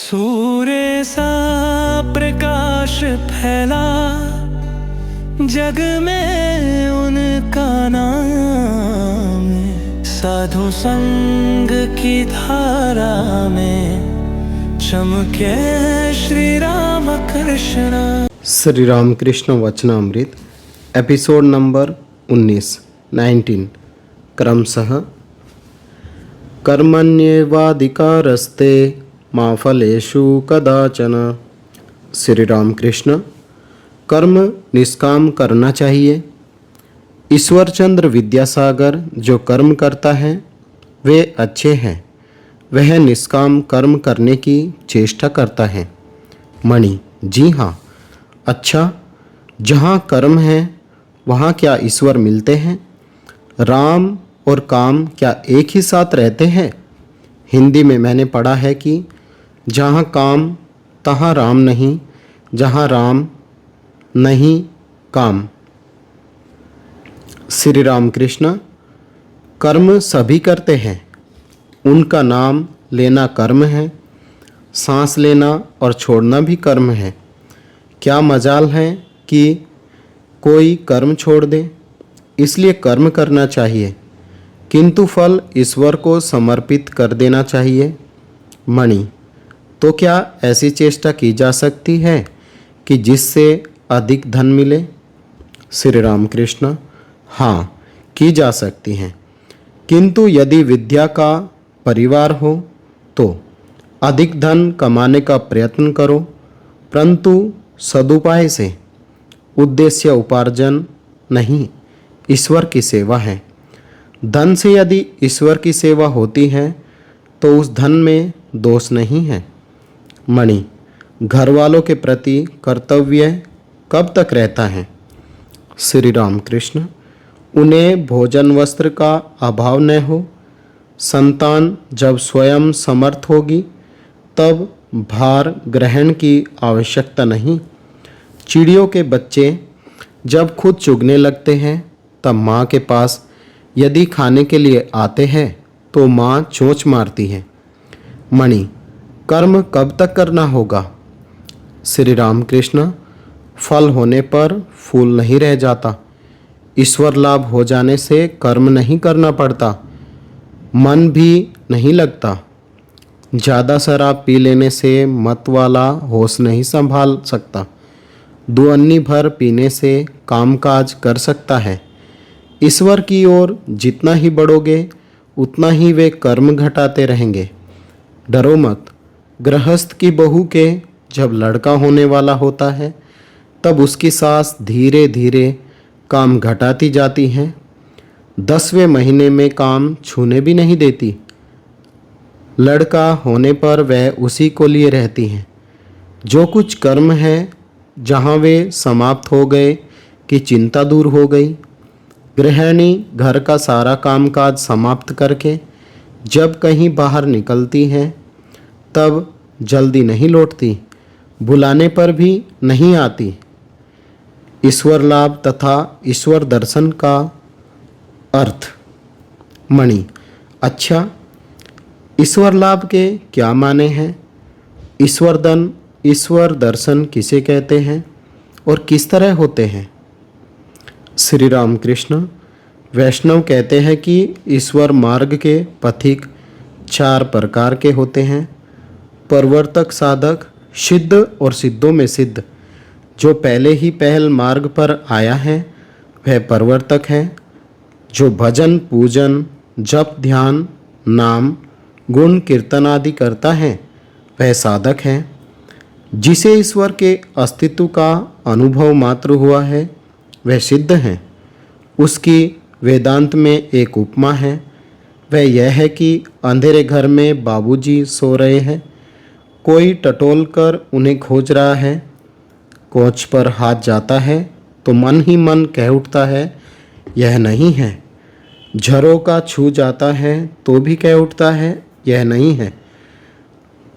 सूर्य सा प्रकाश फैला जग में उनका नाम, साधु संग की धारा में चमके श्री राम कृष्ण। श्री राम कृष्ण वचनामृत एपिसोड नंबर 19 क्रमशः कर्मण्येवाधिकारस्ते मा फलेषु कदाचन। श्री राम कृष्ण, कर्म निष्काम करना चाहिए। ईश्वरचंद्र विद्यासागर जो कर्म करता है वे अच्छे हैं, वह निष्काम कर्म करने की चेष्टा करता है। मणि, जी हाँ। अच्छा, जहाँ कर्म है वहाँ क्या ईश्वर मिलते हैं? राम और काम क्या एक ही साथ रहते हैं? हिंदी में मैंने पढ़ा है कि जहाँ काम तहाँ राम नहीं, जहाँ राम नहीं काम। श्री राम कृष्ण, कर्म सभी करते हैं, उनका नाम लेना कर्म है, सांस लेना और छोड़ना भी कर्म है। क्या मजाल है कि कोई कर्म छोड़ दे, इसलिए कर्म करना चाहिए, किंतु फल ईश्वर को समर्पित कर देना चाहिए। मणि, तो क्या ऐसी चेष्टा की जा सकती है कि जिससे अधिक धन मिले? श्री राम कृष्ण, हाँ, की जा सकती हैं, किंतु यदि विद्या का परिवार हो तो अधिक धन कमाने का प्रयत्न करो, परंतु सदुपाय से। उद्देश्य उपार्जन नहीं, ईश्वर की सेवा है। धन से यदि ईश्वर की सेवा होती है तो उस धन में दोष नहीं है। मणि, घर वालों के प्रति कर्तव्य कब तक रहता है? श्री राम कृष्ण, उन्हें भोजन वस्त्र का अभाव न हो। संतान जब स्वयं समर्थ होगी तब भार ग्रहण की आवश्यकता नहीं। चिड़ियों के बच्चे जब खुद चुगने लगते हैं तब माँ के पास यदि खाने के लिए आते हैं तो माँ चोंच मारती है। मणि, कर्म कब तक करना होगा? श्री राम कृष्ण, फल होने पर फूल नहीं रह जाता। ईश्वर लाभ हो जाने से कर्म नहीं करना पड़ता, मन भी नहीं लगता। ज़्यादा शराब पी लेने से मत वाला होश नहीं संभाल सकता। दुअन्नी भर पीने से कामकाज कर सकता है। ईश्वर की ओर जितना ही बढ़ोगे उतना ही वे कर्म घटाते रहेंगे। डरो मत। गृहस्थ की बहू के जब लड़का होने वाला होता है तब उसकी सास धीरे धीरे काम घटाती जाती हैं। 10वें महीने में काम छूने भी नहीं देती। लड़का होने पर वह उसी को लिए रहती हैं। जो कुछ कर्म है जहाँ वे समाप्त हो गए कि चिंता दूर हो गई। गृहिणी घर का सारा कामकाज समाप्त करके जब कहीं बाहर निकलती हैं तब जल्दी नहीं लौटती, बुलाने पर भी नहीं आती। ईश्वर लाभ तथा ईश्वर दर्शन का अर्थ। मणि, अच्छा, ईश्वर लाभ के क्या माने हैं? ईश्वर दर्शन किसे कहते हैं और किस तरह होते हैं? श्री राम कृष्ण, वैष्णव कहते हैं कि ईश्वर मार्ग के पथिक 4 प्रकार के होते हैं। प्रवर्तक, साधक, सिद्ध और सिद्धों में सिद्ध। जो पहले ही पहल मार्ग पर आया है वह प्रवर्तक है। जो भजन, पूजन, जप, ध्यान, नाम, गुण, कीर्तन आदि करता है वह साधक है। जिसे ईश्वर के अस्तित्व का अनुभव मात्र हुआ है वह सिद्ध है। उसकी वेदांत में एक उपमा है, वह यह है कि अंधेरे घर में बाबूजी सो रहे हैं। कोई टटोल कर उन्हें खोज रहा है। कोच पर हाथ जाता है तो मन ही मन कह उठता है यह नहीं है। झरोका छू जाता है तो भी कह उठता है यह नहीं है।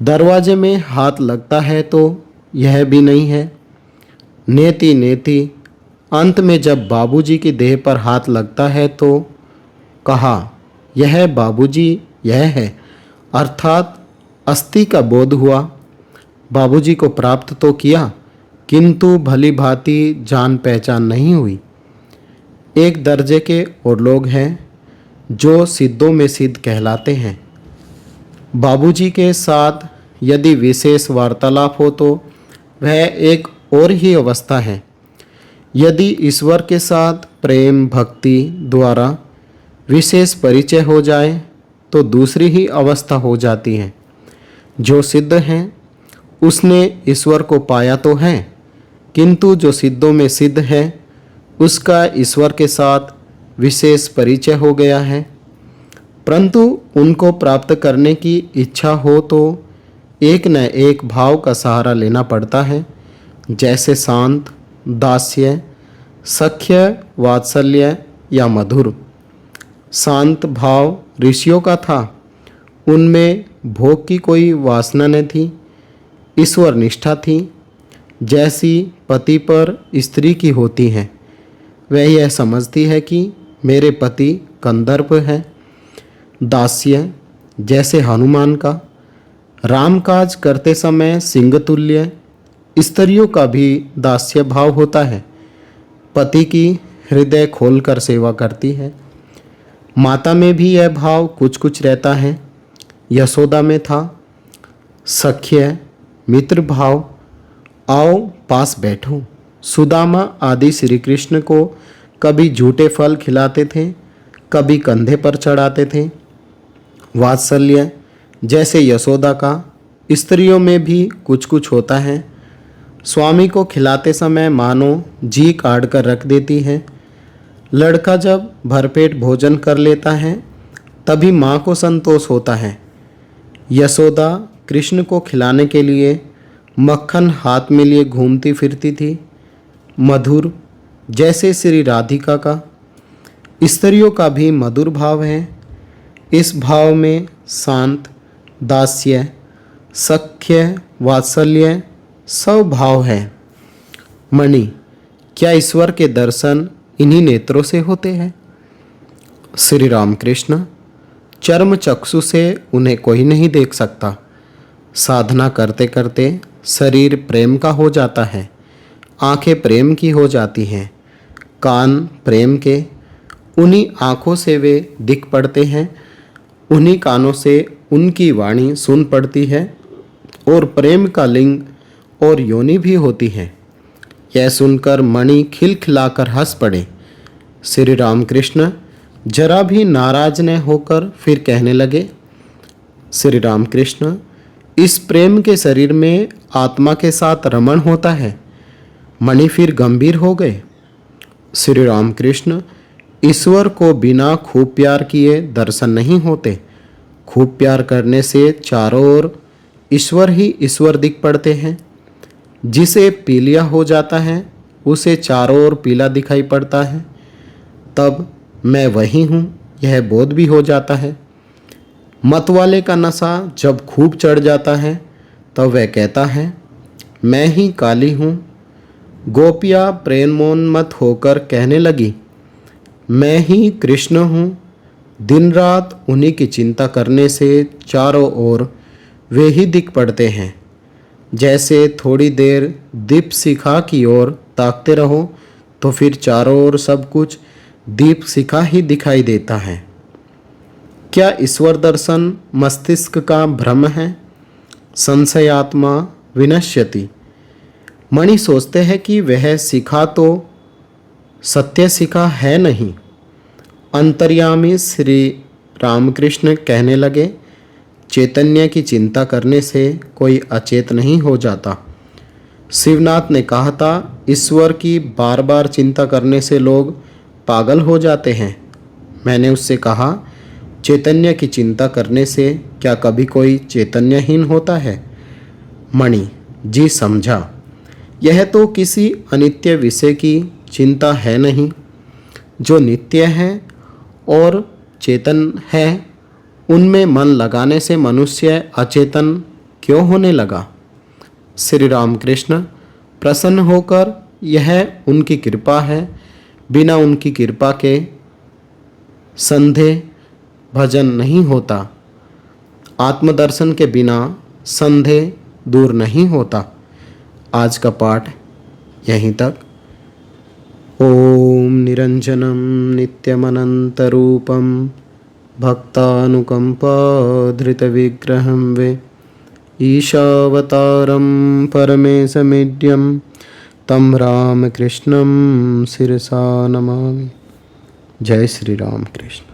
दरवाजे में हाथ लगता है तो यह भी नहीं है। नेति नेति अंत में जब बाबूजी की देह पर हाथ लगता है तो कहा यह बाबूजी यह है, अर्थात अस्थि का बोध हुआ। बाबूजी को प्राप्त तो किया, किंतु भली भांति जान पहचान नहीं हुई। एक दर्जे के और लोग हैं जो सिद्धों में सिद्ध कहलाते हैं। बाबूजी के साथ यदि विशेष वार्तालाप हो तो वह एक और ही अवस्था है। यदि ईश्वर के साथ प्रेम भक्ति द्वारा विशेष परिचय हो जाए तो दूसरी ही अवस्था हो जाती है। जो सिद्ध हैं उसने ईश्वर को पाया तो है, किंतु जो सिद्धों में सिद्ध है उसका ईश्वर के साथ विशेष परिचय हो गया है। परंतु उनको प्राप्त करने की इच्छा हो तो एक न एक भाव का सहारा लेना पड़ता है, जैसे शांत, दास्य, सख्य, वात्सल्य या मधुर। शांत भाव ऋषियों का था, उनमें भोग की कोई वासना न थी, ईश्वर निष्ठा थी, जैसी पति पर स्त्री की होती है। वह यह समझती है कि मेरे पति कंदर्प है। दास्य जैसे हनुमान का, राम काज करते समय सिंह तुल्य स्त्रियों का भी दास्य भाव होता है। पति की हृदय खोलकर सेवा करती है। माता में भी यह भाव कुछ कुछ रहता है। यशोदा में था सख्य मित्र भाव, आओ पास बैठो। सुदामा आदि श्री कृष्ण को कभी झूठे फल खिलाते थे, कभी कंधे पर चढ़ाते थे। वात्सल्य जैसे यशोदा का स्त्रियों में भी कुछ कुछ होता है। स्वामी को खिलाते समय मानो जी काट कर रख देती है। लड़का जब भरपेट भोजन कर लेता है तभी माँ को संतोष होता है। यशोदा कृष्ण को खिलाने के लिए मक्खन हाथ में लिए घूमती फिरती थी। मधुर जैसे श्री राधिका का। स्त्रियों का भी मधुर भाव है। इस भाव में शांत, दास्य, सख्य, वात्सल्य सब भाव है। मणि, क्या ईश्वर के दर्शन इन्हीं नेत्रों से होते हैं? श्री रामकृष्ण, चर्म चक्षु से उन्हें कोई नहीं देख सकता। साधना करते करते शरीर प्रेम का हो जाता है, आंखें प्रेम की हो जाती हैं, कान प्रेम के, उन्हीं आँखों से वे दिख पड़ते हैं, उन्हीं कानों से उनकी वाणी सुन पड़ती है और प्रेम का लिंग और योनि भी होती है। यह सुनकर मणि खिलखिलाकर हंस पड़े। श्री रामकृष्ण जरा भी नाराज न होकर फिर कहने लगे, श्री रामकृष्ण, इस प्रेम के शरीर में आत्मा के साथ रमण होता है। मणि फिर गंभीर हो गए। श्री रामकृष्ण, ईश्वर को बिना खूब प्यार किए दर्शन नहीं होते। खूब प्यार करने से चारों ओर ईश्वर ही ईश्वर दिख पड़ते हैं। जिसे पीलिया हो जाता है उसे चारों ओर पीला दिखाई पड़ता है। तब मैं वही हूँ यह बोध भी हो जाता है। मत वाले का नशा जब खूब चढ़ जाता है तब वह कहता है, मैं ही काली हूँ। गोपियाँ प्रेमोन्मत्त होकर कहने लगी, मैं ही कृष्ण हूँ। दिन रात उन्हीं की चिंता करने से चारों ओर वे ही दिख पड़ते हैं। जैसे थोड़ी देर दीप शिखा की ओर ताकते रहो तो फिर चारों ओर सब कुछ दीप शिखा ही दिखाई देता है। क्या ईश्वर दर्शन मस्तिष्क का भ्रम है? संशयात्मा विनश्यति। मणि सोचते हैं कि वह शिखा तो सत्य शिखा है नहीं। अंतर्यामी श्री रामकृष्ण कहने लगे, चैतन्य की चिंता करने से कोई अचेत नहीं हो जाता। शिवनाथ ने कहा था, ईश्वर की बार बार चिंता करने से लोग पागल हो जाते हैं। मैंने उससे कहा, चैतन्य की चिंता करने से क्या कभी कोई चैतन्यहीन होता है? मणि, जी समझा। यह तो किसी अनित्य विषय की चिंता है नहीं। जो नित्य है और चेतन है उनमें मन लगाने से मनुष्य अचेतन क्यों होने लगा? श्री रामकृष्ण प्रसन्न होकर, यह उनकी कृपा है। बिना उनकी कृपा के संदेह भजन नहीं होता। आत्मदर्शन के बिना संदेह दूर नहीं होता। आज का पाठ यहीं तक। ओम निरंजनम नित्यमनंतरूपम भक्तानुकंपाधृतविग्रहं वे ईशावतारं परमेशमिड्यं तं रामकृष्णं शिरसा नमामि। जय श्री राम कृष्ण।